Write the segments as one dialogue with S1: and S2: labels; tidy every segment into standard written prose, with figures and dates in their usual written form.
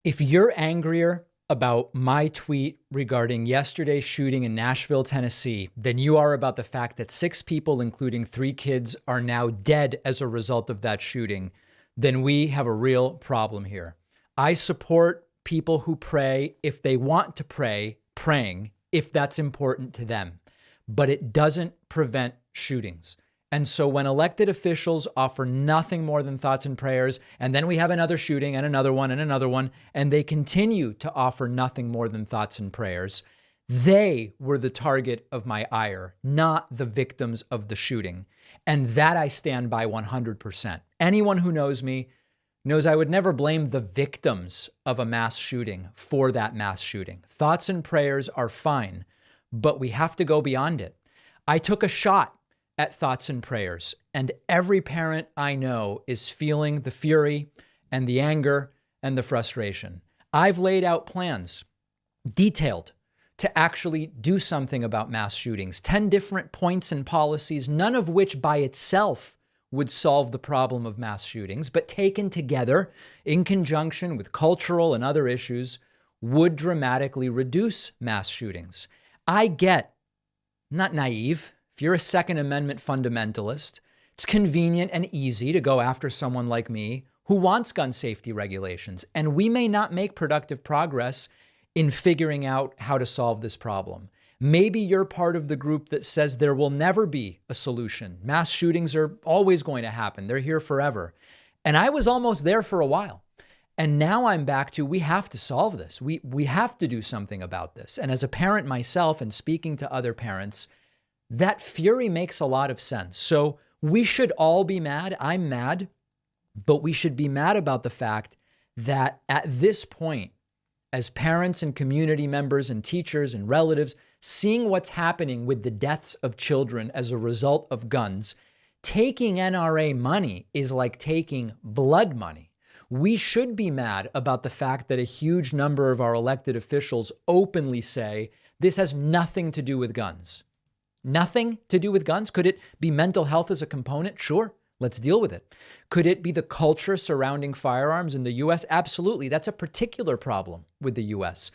S1: If you're angrier about my tweet regarding yesterday's shooting in Nashville, Tennessee, than you are about the fact that 6 people, including 3 kids, are now dead as a result of that shooting, then we have a real problem here. I support people who pray if they want to pray, praying if that's important to them, but it doesn't prevent shootings. And so when elected officials offer nothing more than thoughts and prayers, and then we have another shooting and another one, and they continue to offer nothing more than thoughts and prayers, they were the target of my ire, not the victims of the shooting. And that I stand by 100%. Anyone who knows me knows I would never blame the victims of a mass shooting for that mass shooting. Thoughts and prayers are fine, but we have to go beyond it. I took a shot at thoughts and prayers, and every parent I know is feeling the fury and the anger and the frustration. I've laid out plans, detailed, to actually do something about mass shootings, 10 different points and policies, none of which by itself would solve the problem of mass shootings, but taken together in conjunction with cultural and other issues would dramatically reduce mass shootings. I get, not naive, if you're a Second Amendment fundamentalist, it's convenient and easy to go after someone like me who wants gun safety regulations. And we may not make productive progress in figuring out how to solve this problem. Maybe you're part of the group that says there will never be a solution. Mass shootings are always going to happen. They're here forever. And I was almost there for a while. And now I'm back to, we have to solve this. We have to do something about this. And as a parent myself and speaking to other parents, that fury makes a lot of sense. So we should all be mad. I'm mad, but we should be mad about the fact that at this point, as parents and community members and teachers and relatives, seeing what's happening with the deaths of children as a result of guns, taking NRA money is like taking blood money. We should be mad about the fact that a huge number of our elected officials openly say this has nothing to do with guns. Nothing to do with guns? Could it be mental health as a component? Sure, let's deal with it. Could it be the culture surrounding firearms in the U.S.? Absolutely. That's a particular problem with the U.S.,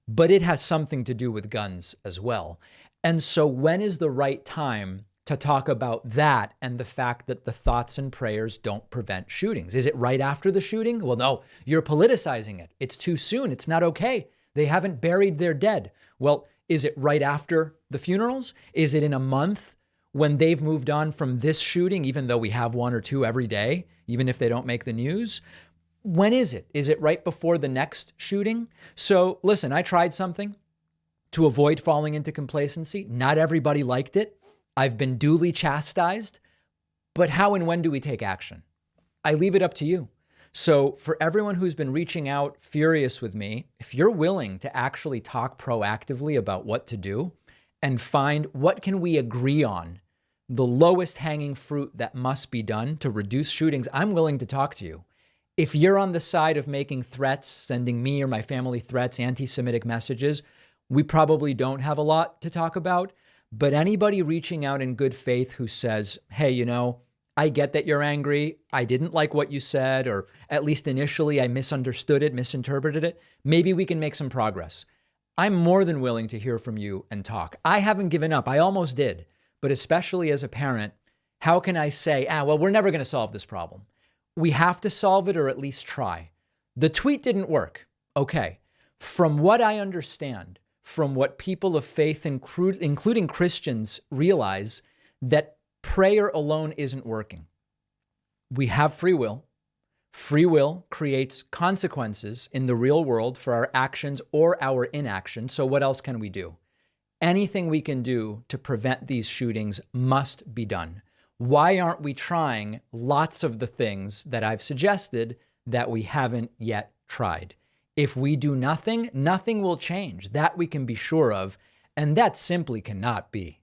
S1: but it has something to do with guns as well. And so when is the right time to talk about that and the fact that the thoughts and prayers don't prevent shootings? Is it right after the shooting? Well, no, you're politicizing it. It's too soon. It's not okay. They haven't buried their dead. Well, is it right after the funerals? Is it in a month when they've moved on from this shooting, even though we have 1 or 2 every day, even if they don't make the news? When is it? Is it right before the next shooting? So listen, I tried something to avoid falling into complacency. Not everybody liked it. I've been duly chastised, but how and when do we take action? I leave it up to you. So for everyone who's been reaching out furious with me, if you're willing to actually talk proactively about what to do and find what can we agree on, the lowest hanging fruit that must be done to reduce shootings, I'm willing to talk to you. If you're on the side of making threats, sending me or my family threats, anti-Semitic messages, we probably don't have a lot to talk about. But anybody reaching out in good faith who says, hey, I get that you're angry. I didn't like what you said, or at least initially I misunderstood it, misinterpreted it. Maybe we can make some progress. I'm more than willing to hear from you and talk. I haven't given up. I almost did. But especially as a parent, how can I say, well, we're never going to solve this problem? We have to solve it or at least try. The tweet didn't work. Okay. From what I understand, from what people of faith, including Christians, realize, that prayer alone isn't working. We have free will. Free will creates consequences in the real world for our actions or our inaction. So what else can we do? Anything we can do to prevent these shootings must be done. Why aren't we trying lots of the things that I've suggested that we haven't yet tried? If we do nothing, nothing will change. That we can be sure of, and that simply cannot be.